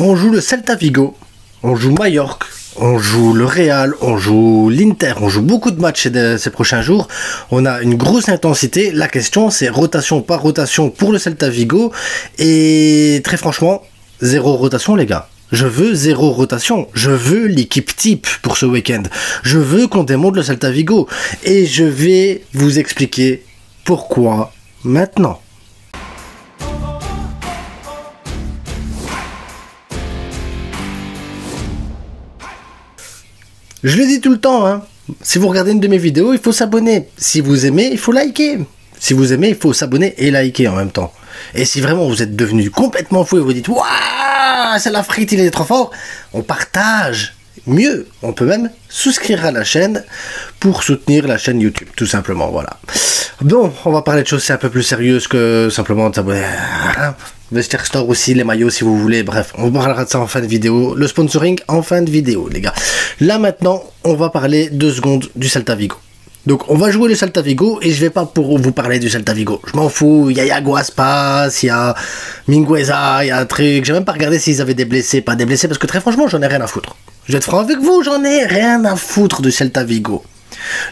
On joue le Celta Vigo, on joue Majorque, on joue le Real, on joue l'Inter, on joue beaucoup de matchs ces prochains jours. On a une grosse intensité. La question, c'est rotation par rotation pour le Celta Vigo. Et très franchement, zéro rotation, les gars. Je veux zéro rotation. Je veux l'équipe type pour ce week-end. Je veux qu'on démonte le Celta Vigo. Et je vais vous expliquer pourquoi maintenant. Je le dis tout le temps, hein. Si vous regardez une de mes vidéos, il faut s'abonner. Si vous aimez, il faut liker. Si vous aimez, il faut s'abonner et liker en même temps. Et si vraiment vous êtes devenu complètement fou et vous dites « Waouh, c'est la frite, il est trop fort !» On partage. Mieux, on peut même souscrire à la chaîne pour soutenir la chaîne YouTube, tout simplement, voilà. Bon, on va parler de choses un peu plus sérieuses que simplement de s'abonner. Vestiaire Store aussi, les maillots si vous voulez, bref, on parlera de ça en fin de vidéo. Le sponsoring en fin de vidéo, les gars. Là maintenant, on va parler 2 secondes du Celta Vigo. Donc on va jouer le Celta Vigo et je vais pas pour vous parler du Celta Vigo. Je m'en fous, il y a Iago Aspas, il y a Mingueza, il y a un truc. J'ai même pas regardé s'ils avaient des blessés, pas des blessés, parce que très franchement, j'en ai rien à foutre. Je vais être franc avec vous, j'en ai rien à foutre du Celta Vigo.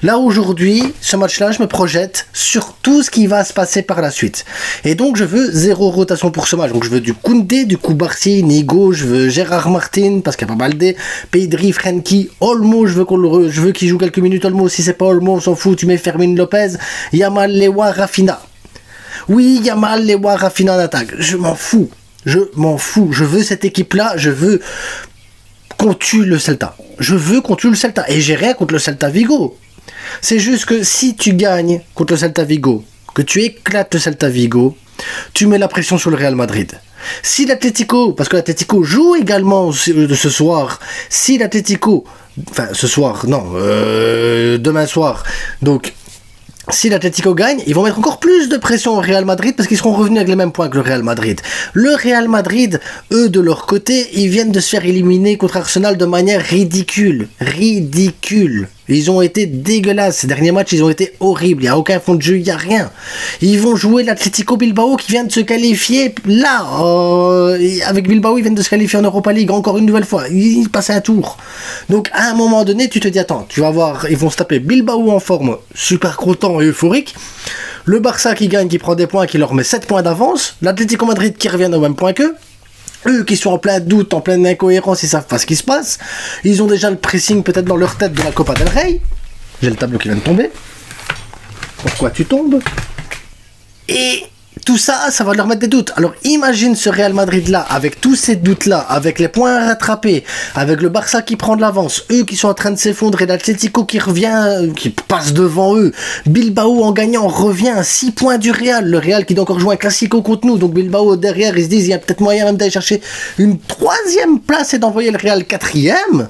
Là aujourd'hui, ce match-là, je me projette sur tout ce qui va se passer par la suite. Et donc je veux zéro rotation pour ce match. Donc je veux du Koundé, du Koubarsi, Nigo, je veux Gérard Martin, parce qu'il y a pas Balde, Pedri, Frenkie, Olmo, je veux qu'il joue quelques minutes Olmo. Si c'est pas Olmo, on s'en fout, tu mets Fermin Lopez, Yamal, Lewa, Rafinha. Oui, Yamal, Lewa, Rafinha en attaque. Je m'en fous. Je m'en fous. Je veux cette équipe-là, je veux qu'on tue le Celta. Je veux qu'on tue le Celta. Et j'ai rien contre le Celta Vigo. C'est juste que si tu gagnes contre le Celta Vigo, que tu éclates le Celta Vigo, tu mets la pression sur le Real Madrid. Si l'Atlético, parce que l'Atlético joue également ce soir, si l'Atlético, enfin ce soir, non, demain soir, donc si l'Atlético gagne, ils vont mettre encore plus de pression au Real Madrid parce qu'ils seront revenus avec les mêmes points que le Real Madrid. Le Real Madrid, eux, de leur côté, ils viennent de se faire éliminer contre Arsenal de manière ridicule. Ridicule. Ils ont été dégueulasses. Ces derniers matchs, ils ont été horribles. Il n'y a aucun fond de jeu, il n'y a rien. Ils vont jouer l'Atlético Bilbao qui vient de se qualifier là. Avec Bilbao, ils viennent de se qualifier en Europa League encore une nouvelle fois. Ils passent un tour. Donc, à un moment donné, tu te dis, attends, tu vas voir, ils vont se taper Bilbao en forme, super content et euphorique. Le Barça qui gagne, qui prend des points, qui leur met 7 points d'avance. L'Atlético Madrid qui revient au même point qu'eux. Eux qui sont en plein doute, en pleine incohérence, ils savent pas ce qui se passe. Ils ont déjà le pressing peut-être dans leur tête de la Copa del Rey. J'ai le tableau qui vient de tomber. Pourquoi tu tombes? Et tout ça, ça va leur mettre des doutes. Alors imagine ce Real Madrid-là, avec tous ces doutes-là, avec les points à rattraper, avec le Barça qui prend de l'avance, eux qui sont en train de s'effondrer, l'Atlético qui revient, qui passe devant eux, Bilbao en gagnant revient à 6 points du Real, le Real qui doit encore jouer un Classico contre nous, donc Bilbao derrière, ils se disent, il y a peut-être moyen même d'aller chercher une 3e place et d'envoyer le Real 4e.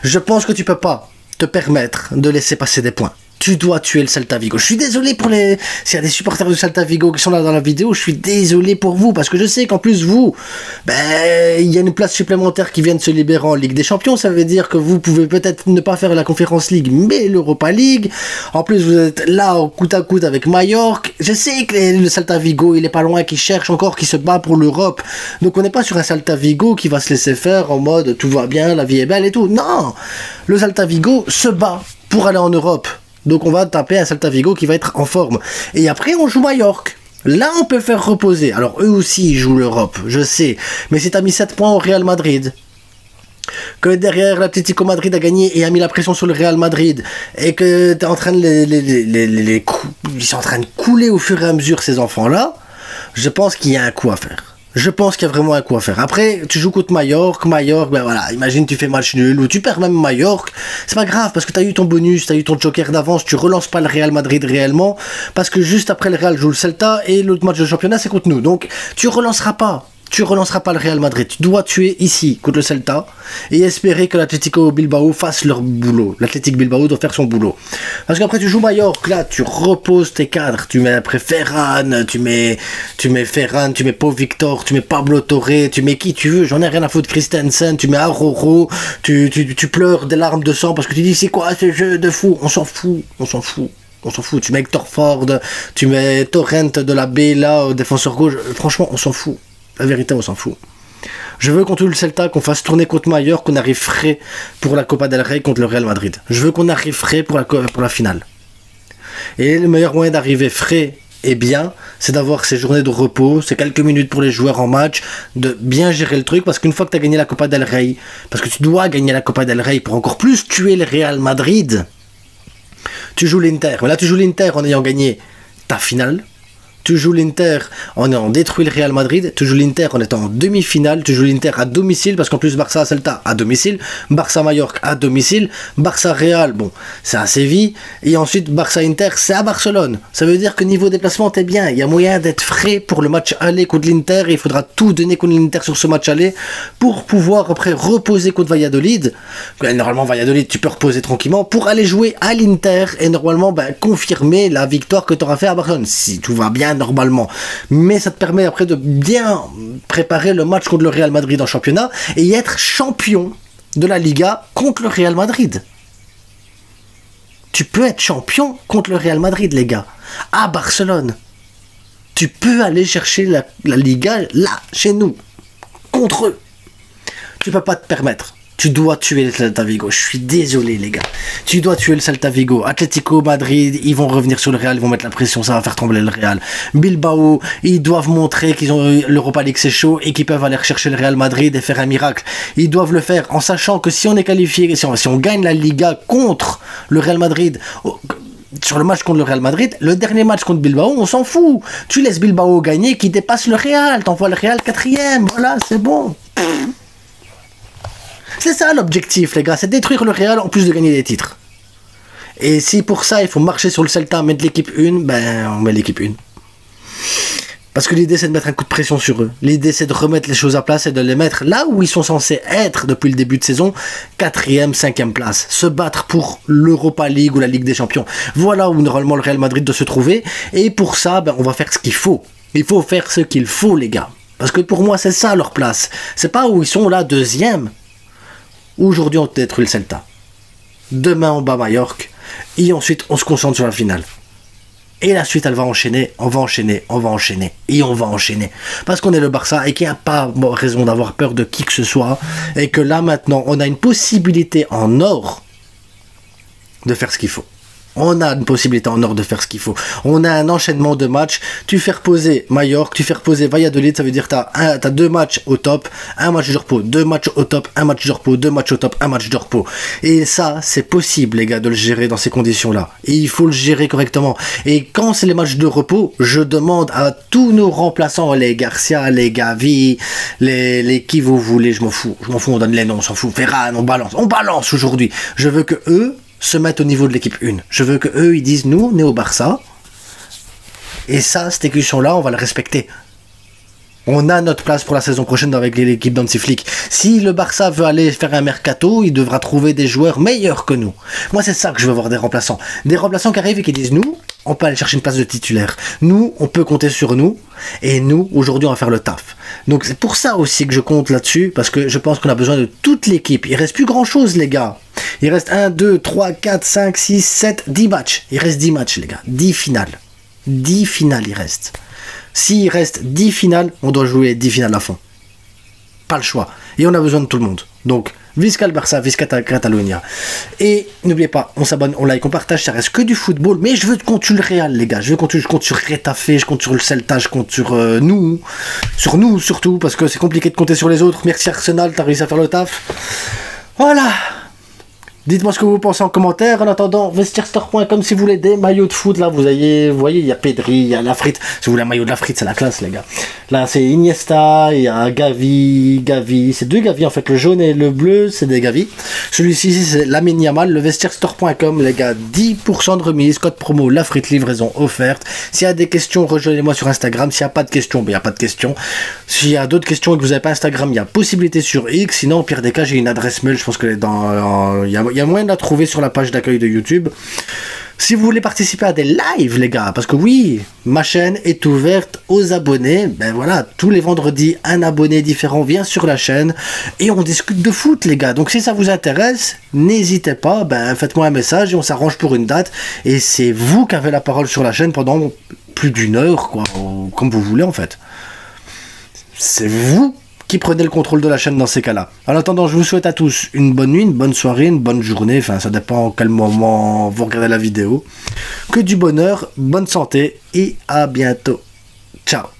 Je pense que tu peux pas te permettre de laisser passer des points. Tu dois tuer le Celta Vigo. Je suis désolé pour les... S'il y a des supporters du Celta Vigo qui sont là dans la vidéo, je suis désolé pour vous, parce que je sais qu'en plus vous, il y a une place supplémentaire qui vient de se libérer en Ligue des Champions, ça veut dire que vous pouvez peut-être ne pas faire la Conference League, mais l'Europa League. En plus, vous êtes là au côte à côte avec Majorque. Je sais que le Celta Vigo, il est pas loin, qui cherche encore, qui se bat pour l'Europe. Donc on n'est pas sur un Celta Vigo qui va se laisser faire en mode tout va bien, la vie est belle et tout. Non, le Celta Vigo se bat pour aller en Europe. Donc on va taper un Celta Vigo qui va être en forme. Et après on joue Majorque. Là on peut faire reposer. Alors eux aussi ils jouent l'Europe, je sais. Mais si tu as mis 7 points au Real Madrid, que derrière l'Atlético Madrid a gagné et a mis la pression sur le Real Madrid, et que tu es en train de ils sont en train de couler au fur et à mesure ces enfants-là, je pense qu'il y a un coup à faire. Je pense qu'il y a vraiment un coup à faire. Après, tu joues contre Majorque, ben voilà, imagine tu fais match nul, ou tu perds même Majorque, c'est pas grave, parce que tu as eu ton bonus, tu as eu ton joker d'avance, tu relances pas le Real Madrid réellement, parce que juste après le Real joue le Celta, et l'autre match de championnat c'est contre nous, donc tu relanceras pas. Tu relanceras pas le Real Madrid. Tu dois tuer ici contre le Celta et espérer que l'Atlético Bilbao fasse leur boulot. L'Atlético Bilbao doit faire son boulot. Parce qu'après tu joues Majorque, là tu reposes tes cadres. Tu mets après Ferran, tu mets Ferran, tu mets Pau Victor, tu mets Pablo Torre, tu mets qui tu veux. J'en ai rien à foutre. Christensen, tu mets Aroro, tu pleures des larmes de sang parce que tu dis c'est quoi ce jeu de fou. On s'en fout, on s'en fout. On s'en fout, tu mets Hector Ford, tu mets Torrent de la B là, défenseur gauche, franchement on s'en fout. La vérité, on s'en fout. Je veux contre le Celta qu'on fasse tourner contre Mallorca, qu'on arrive frais pour la Copa del Rey contre le Real Madrid. Je veux qu'on arrive frais pour la finale. Et le meilleur moyen d'arriver frais et bien, c'est d'avoir ces journées de repos, ces quelques minutes pour les joueurs en match, de bien gérer le truc, parce qu'une fois que tu as gagné la Copa del Rey, parce que tu dois gagner la Copa del Rey pour encore plus tuer le Real Madrid, tu joues l'Inter. Mais là, tu joues l'Inter en ayant gagné ta finale. Tu joues l'Inter en ayant détruit le Real Madrid, tu joues l'Inter en étant en demi-finale, tu joues l'Inter à domicile, parce qu'en plus Barça-Celta à domicile, Barça-Mallorca à domicile, Barça-Real, bon, c'est à Séville, et ensuite Barça-Inter, c'est à Barcelone. Ça veut dire que niveau déplacement, t'es bien, il y a moyen d'être frais pour le match aller contre l'Inter, et il faudra tout donner contre l'Inter sur ce match aller, pour pouvoir après reposer contre Valladolid. Normalement, Valladolid, tu peux reposer tranquillement, pour aller jouer à l'Inter, et normalement, confirmer la victoire que tu auras fait à Barcelone, si tout va bien normalement, mais ça te permet après de bien préparer le match contre le Real Madrid en championnat et être champion de la Liga contre le Real Madrid. Tu peux être champion contre le Real Madrid, les gars, à Barcelone. Tu peux aller chercher la Liga là, chez nous, contre eux. Tu peux pas te permettre. Tu dois tuer le Celta Vigo. Je suis désolé, les gars. Tu dois tuer le Celta Vigo. Atlético Madrid, ils vont revenir sur le Real, ils vont mettre la pression, ça va faire trembler le Real. Bilbao, ils doivent montrer qu'ils ont l'Europa League, c'est chaud, et qu'ils peuvent aller rechercher le Real Madrid et faire un miracle. Ils doivent le faire en sachant que si on est qualifié, si on gagne la Liga contre le Real Madrid, sur le match contre le Real Madrid, le dernier match contre Bilbao, on s'en fout. Tu laisses Bilbao gagner, qui dépasse le Real. T'envoies le Real 4e. Voilà, c'est bon. C'est ça l'objectif, les gars, c'est détruire le Real en plus de gagner des titres. Et si pour ça il faut marcher sur le Celta, mettre l'équipe 1, on met l'équipe 1. Parce que l'idée c'est de mettre un coup de pression sur eux. L'idée c'est de remettre les choses à place et de les mettre là où ils sont censés être depuis le début de saison, 4e, 5e place. Se battre pour l'Europa League ou la Ligue des Champions. Voilà où normalement le Real Madrid doit se trouver. Et pour ça, on va faire ce qu'il faut. Il faut faire ce qu'il faut, les gars. Parce que pour moi c'est ça leur place. C'est pas où ils sont là 2e. Aujourd'hui, on détruit le Celta. Demain, on bat Mallorca. Et ensuite, on se concentre sur la finale. Et la suite, elle va enchaîner. On va enchaîner. On va enchaîner. Et on va enchaîner. Parce qu'on est le Barça et qu'il n'y a pas raison d'avoir peur de qui que ce soit. Et que là, maintenant, on a une possibilité en or de faire ce qu'il faut. On a une possibilité en or de faire ce qu'il faut. On a un enchaînement de matchs. Tu fais reposer Mallorca, tu fais reposer Valladolid, ça veut dire que tu as 2 matchs au top, un match de repos, 2 matchs au top, un match de repos, 2 matchs au top, un match de repos. Et ça, c'est possible, les gars, de le gérer dans ces conditions-là. Et il faut le gérer correctement. Et quand c'est les matchs de repos, je demande à tous nos remplaçants, les Garcia, les Gavi, les qui vous voulez, je m'en fous, on donne les noms, on s'en fout. Ferran, on balance aujourd'hui. Je veux que eux se mettent au niveau de l'équipe 1. Je veux que eux ils disent nous on est au Barça et ça, cette évolution là on va le respecter. On a notre place pour la saison prochaine avec l'équipe d'Hansi Flick. Si le Barça veut aller faire un mercato, il devra trouver des joueurs meilleurs que nous. Moi c'est ça que je veux voir, des remplaçants. Des remplaçants qui arrivent et qui disent nous on peut aller chercher une place de titulaire. Nous, on peut compter sur nous. Et nous, aujourd'hui, on va faire le taf. Donc c'est pour ça aussi que je compte là-dessus. Parce que je pense qu'on a besoin de toute l'équipe. Il reste plus grand-chose, les gars. Il reste 1, 2, 3, 4, 5, 6, 7, 10 matchs. Il reste 10 matchs, les gars. 10 finales. 10 finales, il reste. S'il reste 10 finales, on doit jouer 10 finales à fond. Pas le choix. Et on a besoin de tout le monde. Donc, Visca le Barça, Visca Catalunya. Et n'oubliez pas, on s'abonne, on like, on partage, ça reste que du football. Mais je veux compte sur le Real, les gars. Je compte sur Retafe, je compte sur le Celta, je compte sur nous. Sur nous, surtout, parce que c'est compliqué de compter sur les autres. Merci Arsenal, t'as réussi à faire le taf. Voilà. Dites-moi ce que vous pensez en commentaire. En attendant, vestiairestore.com si vous voulez des maillots de foot. Là, vous voyez, il y a Pedri, il y a Lafrite. Si vous voulez un maillot de Lafrite, c'est la classe, les gars. Là, c'est Iniesta, il y a Gavi. C'est 2 Gavi, en fait. Le jaune et le bleu, c'est des Gavi. Celui-ci, c'est Lamine Yamal. Le vestiairestore.com, les gars. 10% de remise. Code promo Lafrite, livraison offerte. S'il y a des questions, rejoignez-moi sur Instagram. S'il n'y a pas de questions, il n'y a pas de questions. S'il y a d'autres questions et que vous n'avez pas Instagram, il y a possibilité sur X. Sinon, au pire des cas, j'ai une adresse mail. Je pense que il y a moyen de la trouver sur la page d'accueil de YouTube. Si vous voulez participer à des lives, les gars, parce que oui, ma chaîne est ouverte aux abonnés. Ben voilà, tous les vendredis, un abonné différent vient sur la chaîne et on discute de foot, les gars. Donc si ça vous intéresse, n'hésitez pas, faites-moi un message et on s'arrange pour une date. Et c'est vous qui avez la parole sur la chaîne pendant plus d'1 heure, quoi, comme vous voulez en fait. C'est vous qui prenait le contrôle de la chaîne dans ces cas-là. En attendant, je vous souhaite à tous une bonne nuit, une bonne soirée, une bonne journée, enfin ça dépend quel moment vous regardez la vidéo. Que du bonheur, bonne santé et à bientôt. Ciao.